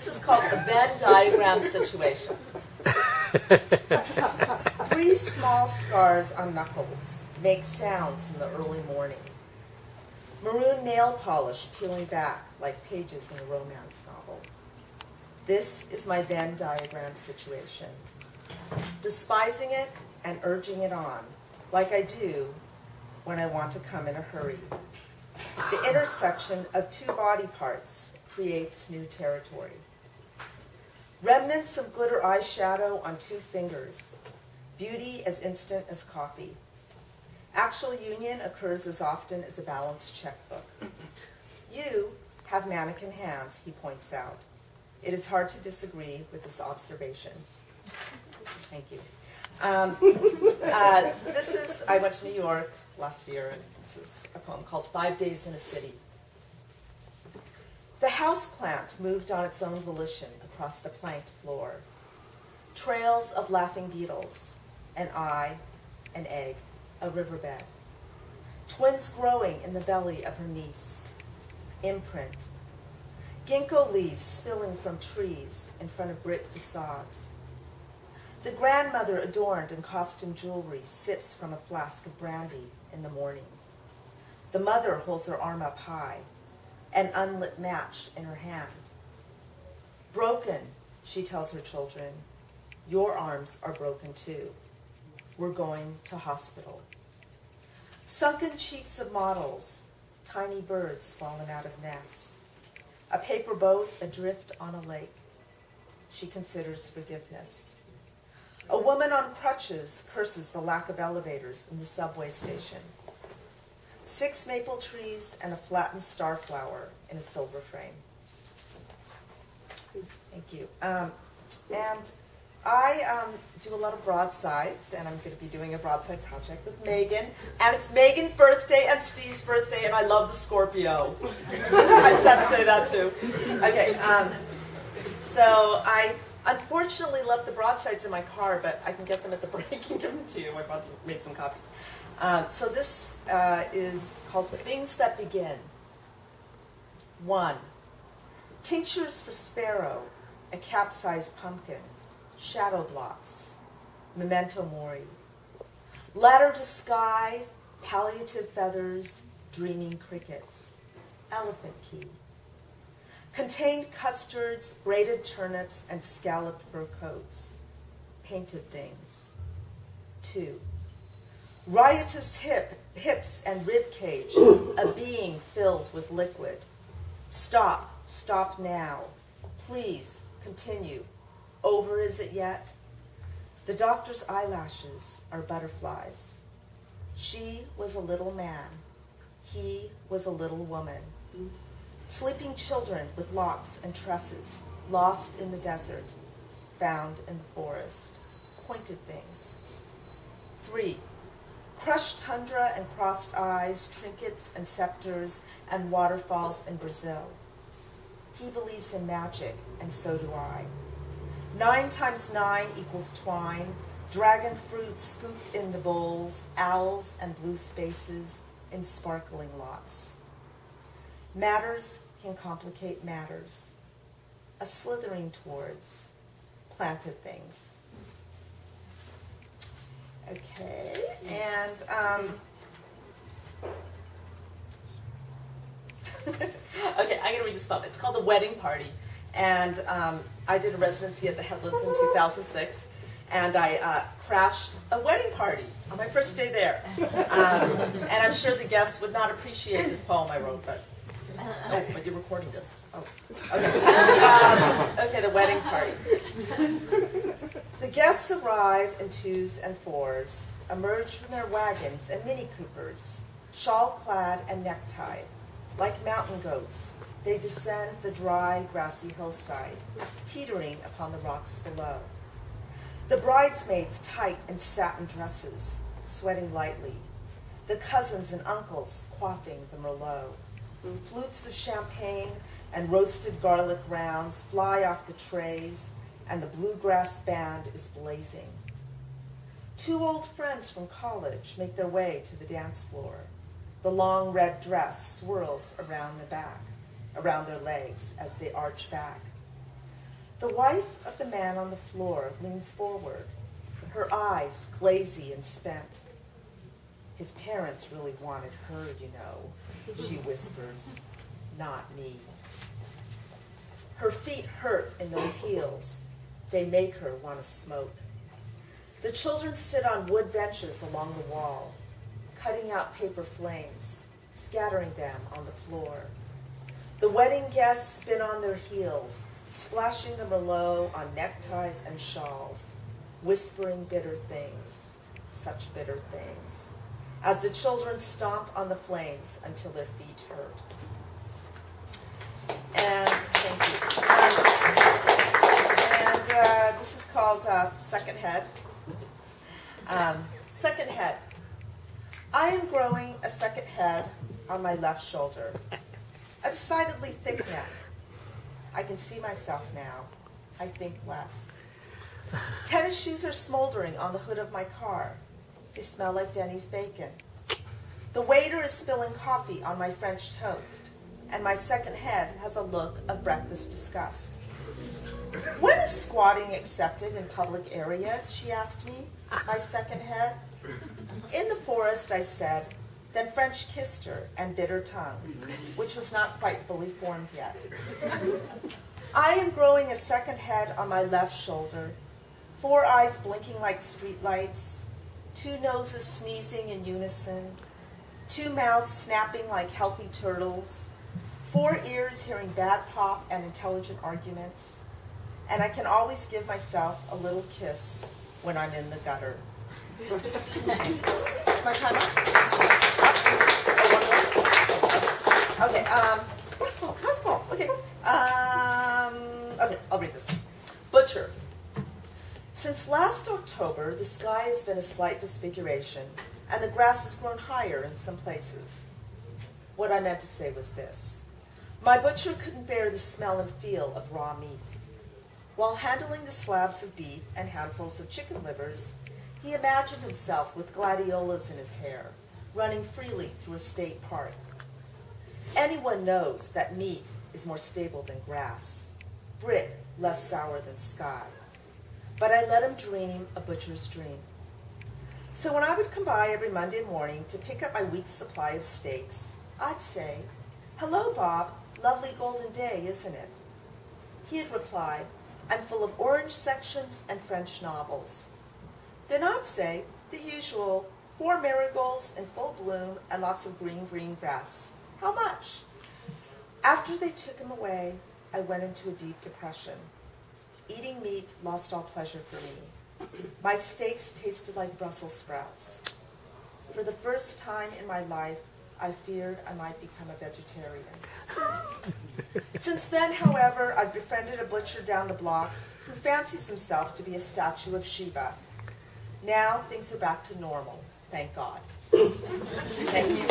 This is called a Venn diagram situation. 3 small scars on knuckles make sounds in the early morning. Maroon nail polish peeling back like pages in a romance novel. This is my Venn diagram situation. Despising it and urging it on, like I do when I want to come in a hurry. The intersection of 2 body parts creates new territory. Remnants of glitter eyeshadow on 2 fingers. Beauty as instant as coffee. Actual union occurs as often as a balanced checkbook. You have mannequin hands, he points out. It is hard to disagree with this observation. Thank you. I went to New York last year, and this is a poem called 5 Days in a City. The houseplant moved on its own volition across the planked floor. Trails of laughing beetles, an eye, an egg, a riverbed. Twins growing in the belly of her niece. Imprint. Ginkgo leaves spilling from trees in front of brick facades. The grandmother adorned in costume jewelry sips from a flask of brandy in the morning. The mother holds her arm up high, an unlit match in her hand. Broken, she tells her children. Your arms are broken too. We're going to hospital. Sunken cheeks of models, tiny birds fallen out of nests. A paper boat adrift on a lake. She considers forgiveness. A woman on crutches curses the lack of elevators in the subway station. 6 maple trees and a flattened starflower in a silver frame. Thank you. And I do a lot of broadsides, and I'm going to be doing a broadside project with Megan. And it's Megan's birthday and Steve's birthday, and I love the Scorpio. I just have to say that too. Okay. So I unfortunately left the broadsides in my car, but I can get them at the break and give them to you. I made some copies. So this is called Things That Begin. 1. Tinctures for sparrow, a capsized pumpkin, shadow blocks, memento mori. Ladder to sky, palliative feathers, dreaming crickets, elephant key. Contained custards, braided turnips, and scalloped fur coats, painted things. 2. Riotous hips and rib cage, a being filled with liquid. Stop now. Please, continue. Over is it yet? The doctor's eyelashes are butterflies. She was a little man. He was a little woman. Sleeping children with locks and tresses, lost in the desert, found in the forest. Pointed things. 3. Crushed tundra and crossed eyes, trinkets and scepters, and waterfalls in Brazil. He believes in magic, and so do I. 9 times 9 equals twine, dragon fruit scooped into bowls, owls and blue spaces in sparkling lots. Matters can complicate matters. A slithering towards planted things. Okay, and okay, I'm going to read this poem. It's called The Wedding Party, and I did a residency at the Headlands in 2006, and I crashed a wedding party on my first day there. And I'm sure the guests would not appreciate this poem I wrote, but but you're recording this. Oh, okay. Okay, The Wedding Party. The guests arrive in 2s and 4s, emerge from their wagons and Mini Coopers, shawl-clad and necktied. Like mountain goats, they descend the dry, grassy hillside, teetering upon the rocks below. The bridesmaids tight in satin dresses, sweating lightly. The cousins and uncles quaffing the Merlot. Flutes of champagne and roasted garlic rounds fly off the trays, and the bluegrass band is blazing. 2 old friends from college make their way to the dance floor. The long red dress swirls around their legs as they arch back. The wife of the man on the floor leans forward, her eyes glazy and spent. His parents really wanted her, you know, she whispers, not me. Her feet hurt in those heels. They make her want to smoke. The children sit on wood benches along the wall, cutting out paper flames, scattering them on the floor. The wedding guests spin on their heels, splashing the Merlot on neckties and shawls, whispering bitter things, such bitter things, as the children stomp on the flames until their feet hurt. And thank you. And this is called Second Head. Second head. I am growing a second head on my left shoulder, a decidedly thick neck. I can see myself now. I think less. Tennis shoes are smoldering on the hood of my car. They smell like Denny's bacon. The waiter is spilling coffee on my French toast, and my second head has a look of breakfast disgust. When is squatting accepted in public areas, she asked me, my second head. In the forest, I said, then French kissed her and bit her tongue, which was not quite fully formed yet. I am growing a second head on my left shoulder, 4 eyes blinking like streetlights, 2 noses sneezing in unison, 2 mouths snapping like healthy turtles, 4 ears hearing bad pop and intelligent arguments, and I can always give myself a little kiss when I'm in the gutter. Is my time up? Okay, last ball. Okay, okay, I'll read this. Butcher. Since last October, the sky has been a slight disfiguration, and the grass has grown higher in some places. What I meant to say was this. My butcher couldn't bear the smell and feel of raw meat. While handling the slabs of beef and handfuls of chicken livers, he imagined himself with gladiolas in his hair, running freely through a state park. Anyone knows that meat is more stable than grass, brick less sour than sky. But I let him dream a butcher's dream. So when I would come by every Monday morning to pick up my week's supply of steaks, I'd say, "Hello, Bob, lovely golden day, isn't it?" He'd reply, "I'm full of orange sections and French novels." Then I'd say, the usual, 4 marigolds in full bloom and lots of green grass. How much? After they took him away, I went into a deep depression. Eating meat lost all pleasure for me. My steaks tasted like Brussels sprouts. For the first time in my life, I feared I might become a vegetarian. Since then, however, I've befriended a butcher down the block who fancies himself to be a statue of Shiva. Now things are back to normal, thank God. Thank you.